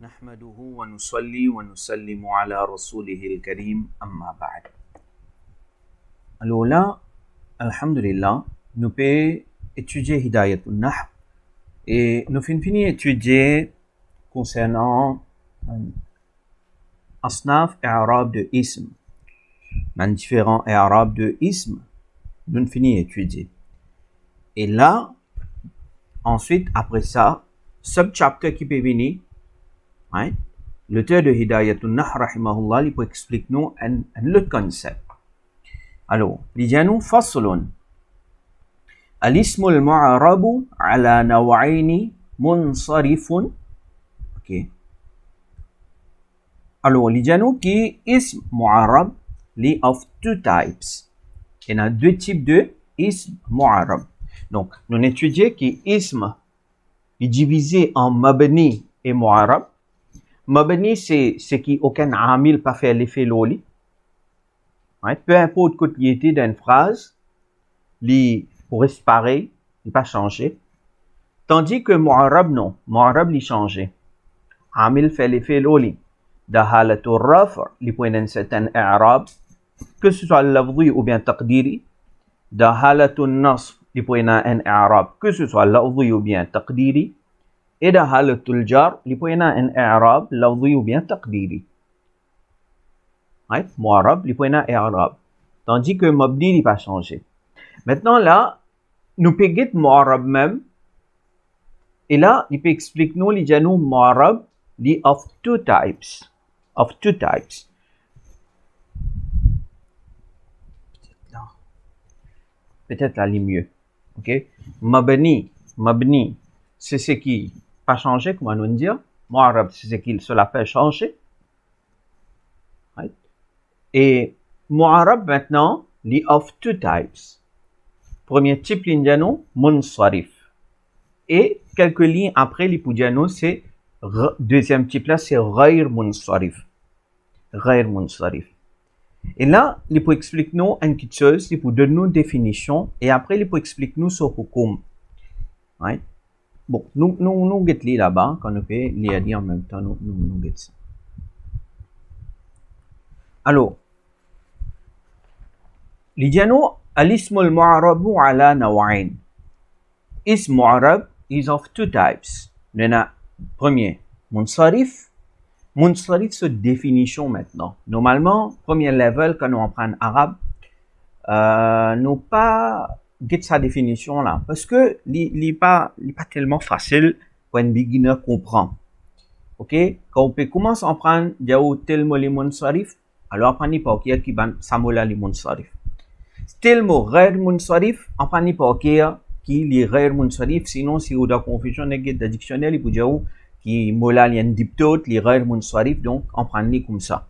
نحمده ونصلي ونسلم على رسوله الكريم أما بعد. Alors là, alhamdulillah, nous pouvons étudier Hidayatul Nahr et nous finissons étudier concernant asnaf et arabes de ism, les différents arabes de ism, nous finissons étudier. Et là, ensuite, après ça, sub-chapter qui peut venir, right? L'auteur de Hidayatul Nahr, rahimahullah, il peut expliquer nous le concept. Alors, il dit nous, faslun. Al-ismu al-mu'arabu ala naw'ayni munsarifun. Ok. Alors, il dit nous qui ism mu'arab, li of two types. Il y a deux types de ism mu'arab. Donc, nous étudions qui ism est divisé en mabni et mu'arab. Mabni, c'est ce qui aucun amil pas fait l'effet loli. Right? Peu importe que il était d'une phrase, il pourrait se pareil, il pas changer. Tandis que mu'arab, non. Mu'arab, il change. Amil fait l'effet loli. Dahalatul raf', il peut un certain i'rab, que ce soit lafzi ou bien taqdiri. Dahalatul nasb, il peut un i'rab, que ce soit lafzi ou bien taqdiri. Et dahalatul jar, il peut un i'rab, lafzi ou bien taqdiri. Right? Mu'arab, il peut un i'rab. Tandis que mabni, il pas changé. Maintenant là, nous pouvons mu'arab même. Et là, il peut expliquer nous, il dit nous mu'arab, il of two types. Of two types. Peut-être là, il est mieux. Ok? Mabni, c'est ce qui pas changé, comment nous dire. Mu'arab, c'est ce qui cela fait changer. Right? Et mu'arab maintenant, li of two types. Premier type, l'indiano, munsarif. Et quelques lignes après, l'ipoudiano, c'est deuxième type là, c'est ghayr munsarif. Ghayr munsarif. Et là, il peut expliquer nous une petite chose, il peut donner nous une définition, et après, il peut expliquer nous ce hukum. Right? Bon, nous get là-bas, quand nous peut lire en même temps, nous get ça. Alors, l'idéano, al-ismu al-mu'arabu ala naw'ain. Ism mu'arab is of two types. Il y en a, premier, munsarif. Munsarif, c'est définition maintenant. Normalement, premier level, quand on prend arabe, nous pas get sa définition là. Parce que, il n'est pas tellement facile pour un beginner comprendre. Ok? Quand on peut commencer à prendre, diao tel mot les munsarif, alors apprenez pas ok qui ban samola les munsarif. Tel mot ghayr munsarif, apprenez pas ok qui les ghayr munsarif, sinon si vous avez confusion avec le dictionnaire, il peut dire qui mola les diptotes, les ghayr munsarif, donc apprenez comme ça.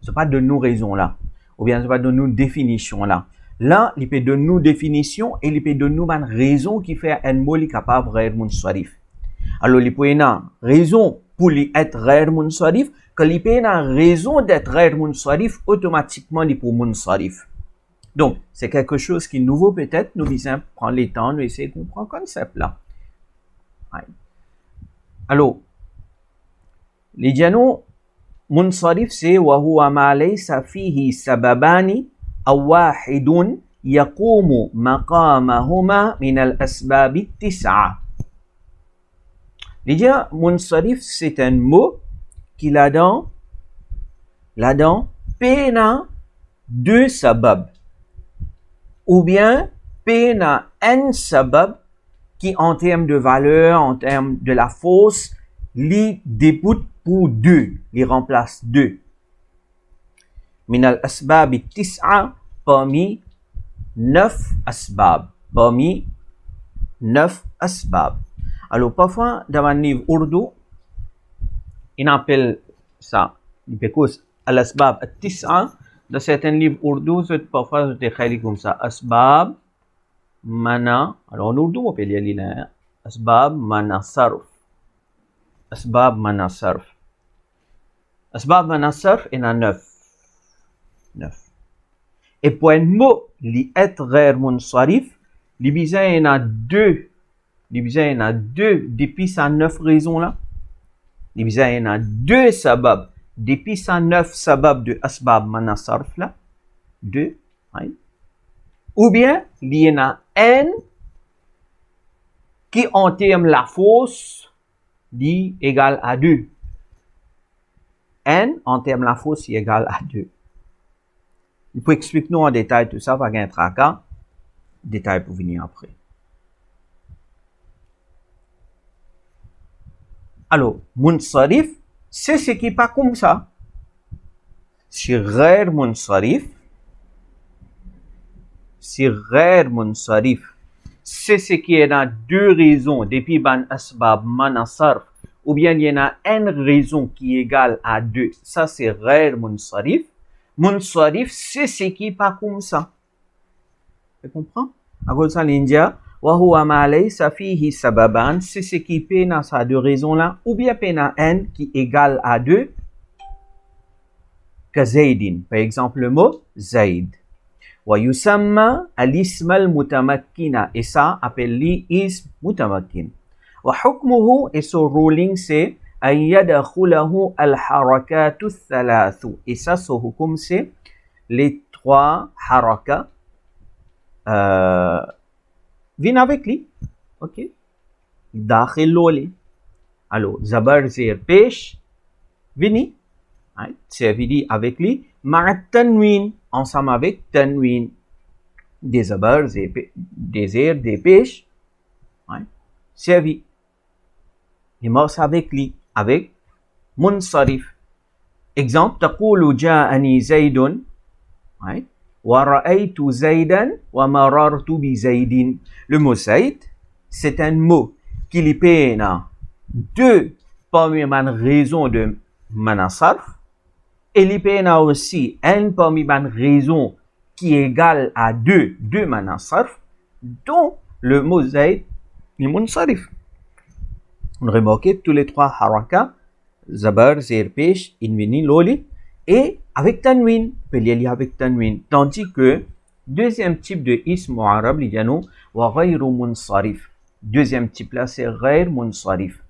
C'est pas de nous raison là, ou bien c'est pas de nous définition là. Là, il peut de nous définition et il peut de nous une raison qui fait un mot capable ghayr munsarif. Alors, il peut y avoir une raison pour être ghayr munsarif, que il peut y avoir une raison d'être ghayr munsarif, automatiquement il peut munsarif. Donc, c'est quelque chose qui est nouveau peut-être, nous disons, prendre le temps, nous essayer de comprendre le concept là. Ouais. Alors, les dianos, munsarif c'est wa huwa ma laysa fihi sababani aw wahidun yaqumu maqamahuma min al-asbab at-tis'a. Les dianos, munsarif c'est un mot qui là-dedans pena deux sabab. Ou bien pena un sabab qui en termes de valeur, en termes de la force, li déboute pour deux, li remplace deux. Min al-asbab tis'a parmi 9 asbab. Parmi 9 asbab. Alors parfois, dans un livre urdu, il appelle ça, because al-asbab tis'a, dans certains livres urdu, parfois, c'est écrit comme ça, asbab mana, alors en urdu, on peut lire l'île, asbab mana sarf. Asbab mana sarf. Asbab mana sarf, il y en a 9. 9. Et pour un mot, li être ghayr munsarif, il y en a deux. Il y en a deux depuis ces 9 raisons là. il y a deux sabab. Depuis 109 sabab de asbab manasarf là, deux, right? Ou bien, il y en a un qui en termes la force dit égal à 2. N en termes la force est égal à 2. Il faut expliquer nous en détail tout ça, va gagner un tracas. Détail pour venir après. Alors, munsarif, c'est ce qui n'est pas comme ça. C'est rare munsarif. C'est rare munsarif. C'est ce qui est dans deux raisons, depuis ban asbab manasarf, ou bien il y en a une raison qui est égale à 2. Ça, c'est rare munsarif. Munsarif, c'est ce qui n'est pas comme ça. Tu comprends? À cause de l'India, وَهُوَ مَا لَيْسَ فِيهِ سَبَبًا, c'est ce qui peut dans ces deux raisons-là, ou bien peut dans n qui est égal à 2, que Zaydin. Par exemple, le mot Zayd. وَيُسَمَّى الْإِسْمَ الْمُتَمَكِّنَ, et ça appelle l'ism mutamakkin. وَحُكْمُهُ, et son ruling c'est أَنْ يَدْخُلَهُ الْحَرَكَاتُ الثَّلَاثُ, et ça son hukum c'est les trois harakas viennent avec lui. Ok? Dakhil loli. Alors, zabar zir pesh, vini. C'est vini avec lui. Ma'at tanwin, ensemble avec tanwin. Des zabar, des zir, des pesh. Servi. Il marche avec lui, avec munsarif. Exemple, taqulu ja'ani zaydun. وَرَأَيْتُ زَيْدًا وَمَرَرْتُ بِزَيْدٍ. Le mot Zayd, c'est un mot qui lui pène deux parmi les raisons de manasarf, et lui pène aussi un parmi les raisons qui est égal à deux manasarf, dont le mot Zayd est munsarif. On remarque tous les trois harakas, zabar, zir, pesh, invini, loli, et avec tanwin, peut lier avec tanwin. Tandis que, deuxième type de ism arabe, il y a nous, wa ghayru munsarif. Deuxième type là, c'est ghayr munsarif.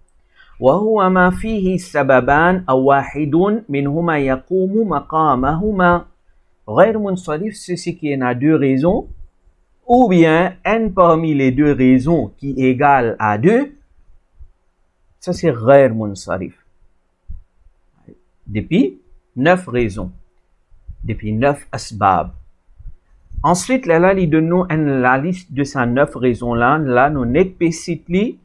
Wa huwa ma fihi sababan aw wahidun minhuma yaqumu maqamahuma. Ghayr munsarif, c'est ce qui en a deux raisons, ou bien un parmi les deux raisons qui est égal à 2. Ça, c'est ghayr munsarif. Depuis 9 raisons, depuis 9 asbab. Ensuite, là, il donne nous la liste de ces 9 raisons-là. Là, nous explicitons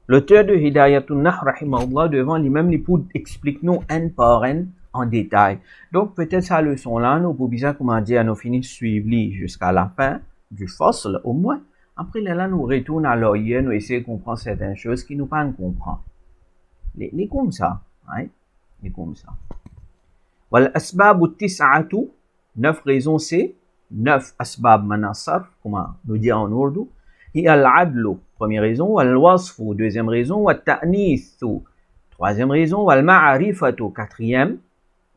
l'auteur de Hidayatun Nah, rahimahullah, devant lui-même, il pour expliquer nous un par un en détail. Donc, peut-être sa leçon-là, nous pouvons bien, comment dire, nous finissons suivre jusqu'à la fin du fasl, au moins. Après, là, nous retournons à l'oreille, nous essayons de comprendre certaines choses qui nous pas comprendre. Les comme ça, hein? Les comme ça. والأسباب التسعة 9 raisons c'est 9 أسباب مناصر comme nous dit en ourdou هي العدل première raison والوصف deuxième raison والتأنيث troisième raison والمعرفة quatrième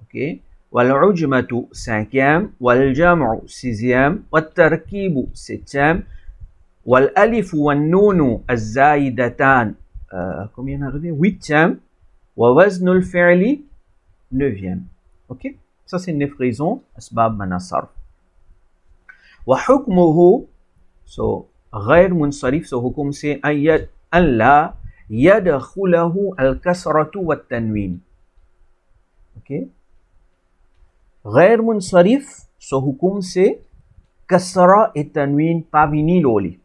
ok والعجمة cinquième والجمع sixième والتركيب septième والألف والنون الزائدتان combien arrivé huitième ووزن الفعل neuvième. Ok? Ça, c'est 9 raisons. Asbab manasarf. Wa hukmuhu. So, غير munsarif. So, hukum c'est an la yadkhulahu al-kasratu wa tanwin. Ok? غير munsarif. So, hukum c'est kasra et tanwin pas vini loli.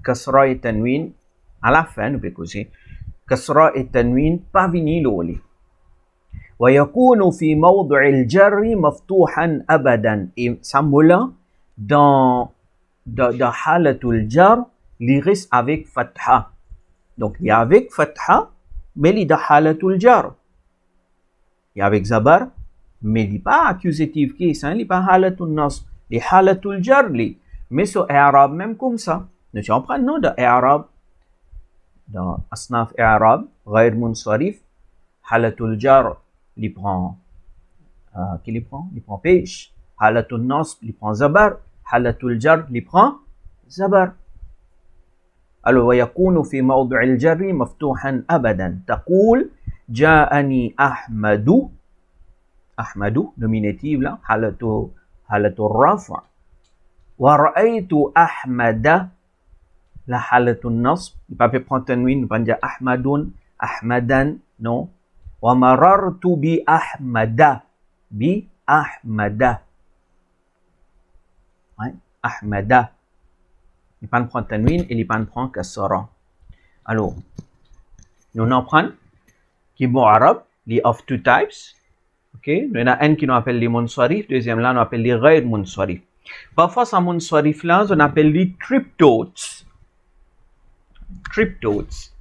Kasra et tanwin à la fin, nous pouvons causer. Kasra et tanwin pas vini loli. ويكون في موضع الجر مفتوحا أبدا. Et ça moulin dans halatul jar, il reste avec fatha. Donc il y a avec fatha, mais il y a halatul jar. Il y a avec zabar, mais il n'y a pas accusatif qui est, il n'y a pas halatul nasb. Il y a halatul jar, mais sur i'rab même comme ça. Nous comprenons de i'rab, dans asnaf i'rab, غير munsarif, halatul jar, il prend qui il prend pêche. Halatul nasb, il prend zabar. Halatul jar, il prend zabar. Alors, ويكون في موضع الجر مفتوحا أبدا. تقول Ja'ani Ahmadu. Ahmadu, nominatif là, halatul rafa. Wa ra'aytu Ahmada, la halatul nasb. Il pas fait prendre tanwin, il pas dire Ahmadun, Ahmadan, non. Wa marartu bi Ahmada. Bi Ahmada. Ouais, Ahmada. Il pas prendre tanwin et il pas prendre kasra. Alors, nous en prenons qui est mu'arab, les of two types. Ok, il y en a un qui nous appelle les munsarif, deuxième là, on appelle les ghayr munsarif. Parfois, ces munsarif là, on appelle les triptotes. Triptotes.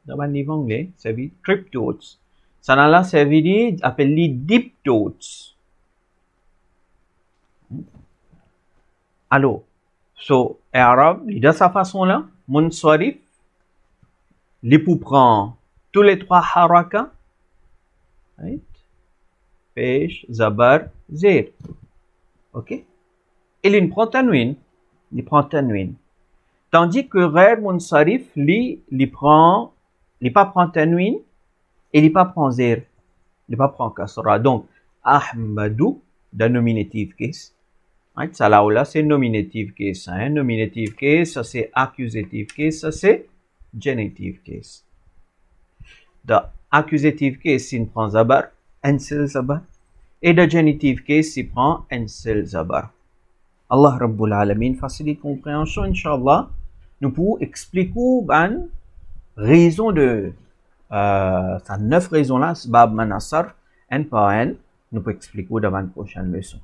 Dans le livre anglais, ça veut dire triptotes. Ça là, ça veut dire, appelle les diptotes. Alors, so, arabe, de sa façon là, munsarif, les pour prendre tous les trois harakas, right? Pesh, zabar, zir. Ok? Et il prend tanwin. Il prend tanwin. Tandis que ghayr munsarif, il pas prend tanwin et il pas prend zir. Il pas prend kasra. Donc, Ahmadu, dans nominative case. Right? Ça là, c'est nominative case. Hein? Nominative case, ça c'est accusative case, ça c'est genitive case. Dans accusative case, il prend zabar, ansel zabar. Et dans genitive case, il prend ansel zabar. Allah Rabbul Alamin facilite compréhension, Inch'Allah. Nous pouvons expliquer une raison de ces 9 raisons-là, Bab Manassar, un par un, nous pouvons expliquer dans la prochaine leçon.